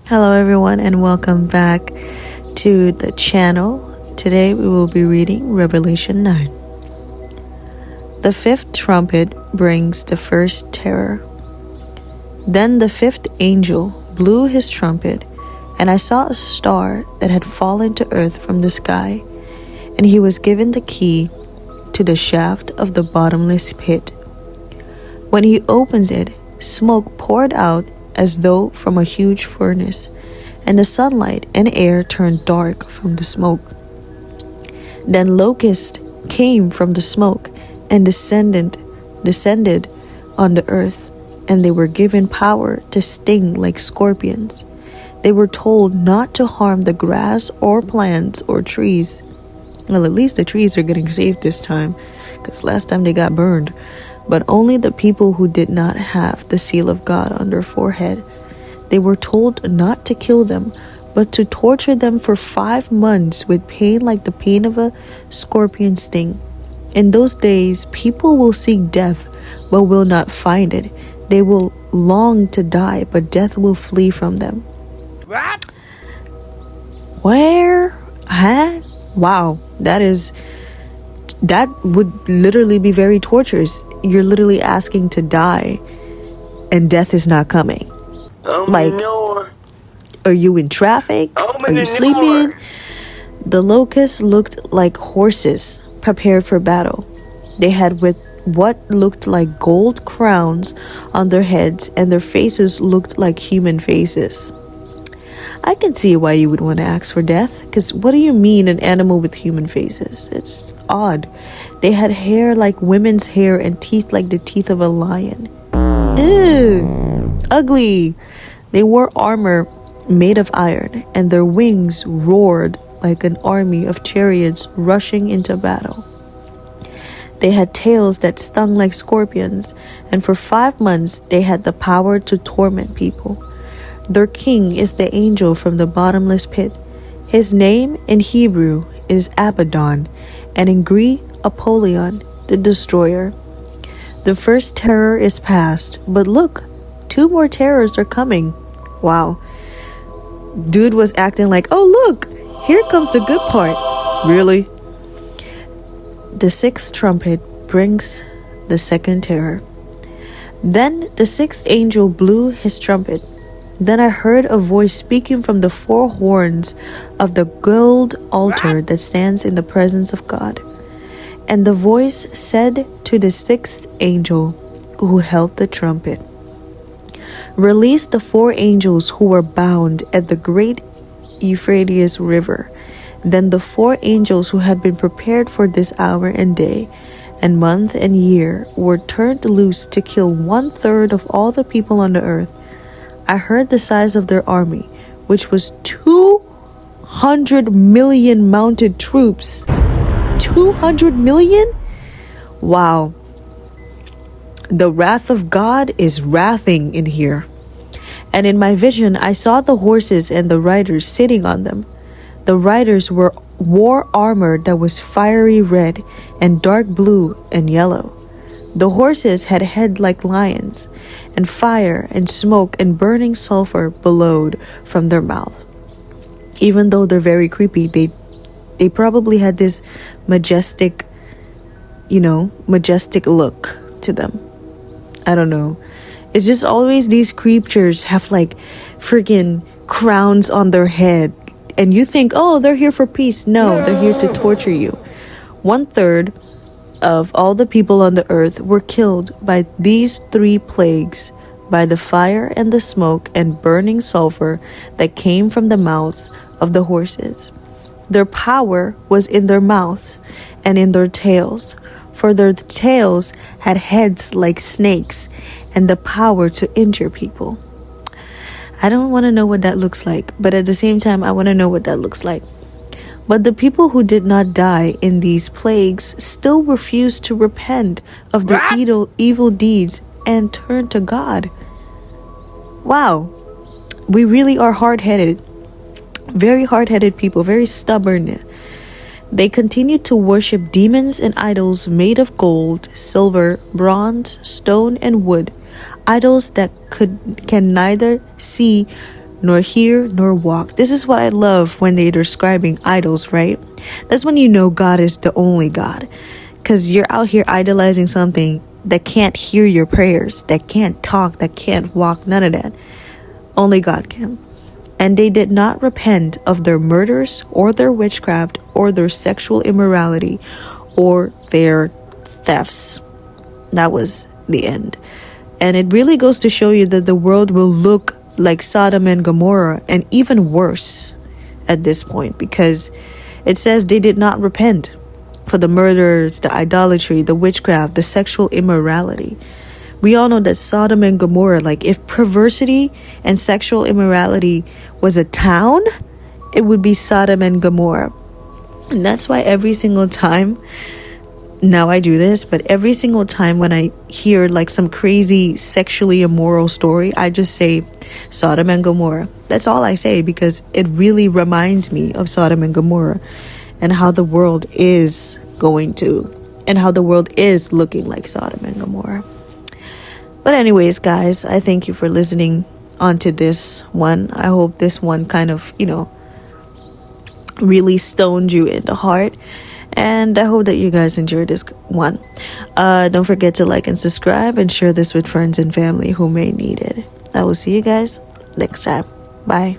Hello, everyone, and welcome back to the channel. Today we will be reading Revelation 9. The fifth trumpet brings the first terror. Then the fifth angel blew his trumpet, and I saw a star that had fallen to earth from the sky, and he was given the key to the shaft of the bottomless pit. When he opens it, smoke poured out as though from a huge furnace, and the sunlight and air turned dark from the smoke. Then locusts came from the smoke and descended on the earth, and they were given power to sting like scorpions. They were told not to harm the grass or plants or trees. Well, at least the trees are getting saved this time, because last time they got burned. But only the people who did not have the seal of God on their forehead. They were told not to kill them, but to torture them for 5 months with pain like the pain of a scorpion sting. In those days, people will seek death, but will not find it. They will long to die, but death will flee from them. What? Where? Huh? Wow, that would literally be very torturous. You're literally asking to die, and death is not coming. Like, are you in traffic? Are you sleeping? The locusts looked like horses prepared for battle. They had with what looked like gold crowns on their heads, and their faces looked like human faces. I can see why you would want to ask for death, because what do you mean an animal with human faces? It's odd. They had hair like women's hair and teeth like the teeth of a lion. Ew, ugly. They wore armor made of iron, and their wings roared like an army of chariots rushing into battle. They had tails that stung like scorpions, and for 5 months they had the power to torment people. Their king is the angel from the bottomless pit. His name in Hebrew is Abaddon, and in Greek, Apollyon, the destroyer. The first terror is past, but look, 2 more terrors are coming. Wow. Dude was acting like, oh look, here comes the good part. Really? The sixth trumpet brings the second terror. Then the sixth angel blew his trumpet. Then I heard a voice speaking from the 4 horns of the gold altar that stands in the presence of God. And the voice said to the sixth angel who held the trumpet, "Release the 4 angels who were bound at the great Euphrates River." Then the 4 angels who had been prepared for this hour and day and month and year were turned loose to kill 1/3 of all the people on the earth. I heard the size of their army, which was 200 million mounted troops. 200 million? Wow. The wrath of God is wrathing in here. And in my vision, I saw the horses and the riders sitting on them. The riders wore armor that was fiery red and dark blue and yellow. The horses had heads like lions, and fire and smoke and burning sulfur billowed from their mouth. Even though they're very creepy, they probably had this majestic look to them. I don't know. It's just always these creatures have like freaking crowns on their head, and you think, oh, they're here for peace. No, they're here to torture you. 1/3 of all the people on the earth were killed by these 3 plagues, by the fire and the smoke and burning sulfur that came from the mouths of the horses. Their power was in their mouths and in their tails, for their tails had heads like snakes and the power to injure people. I don't want to know what that looks like, but at the same time, I want to know what that looks like. But the people who did not die in these plagues still refused to repent of their evil deeds and turn to God. Wow, we really are hard-headed. Very hard-headed people, very stubborn. They continued to worship demons and idols made of gold, silver, bronze, stone, and wood, idols that can neither see nor hear, nor walk. This is what I love when they're describing idols, right? That's when you know God is the only God. Because you're out here idolizing something that can't hear your prayers, that can't talk, that can't walk, none of that. Only God can. And they did not repent of their murders or their witchcraft or their sexual immorality or their thefts. That was the end. And it really goes to show you that the world will look like Sodom and Gomorrah, and even worse at this point, because it says they did not repent for the murders, the idolatry, the witchcraft, the sexual immorality. We all know that Sodom and Gomorrah, like if perversity and sexual immorality was a town, it would be Sodom and Gomorrah. And that's why every single time, now I do this, but every single time when I hear like some crazy sexually immoral story, I just say Sodom and Gomorrah. That's all I say, because it really reminds me of Sodom and Gomorrah and how the world is going to, and how the world is looking like Sodom and Gomorrah. But anyways, guys, I thank you for listening onto this one. I hope this one kind of, really stoned you in the heart. And I hope that you guys enjoyed this one. Don't forget to like and subscribe and share this with friends and family who may need it. I will see you guys next time. Bye.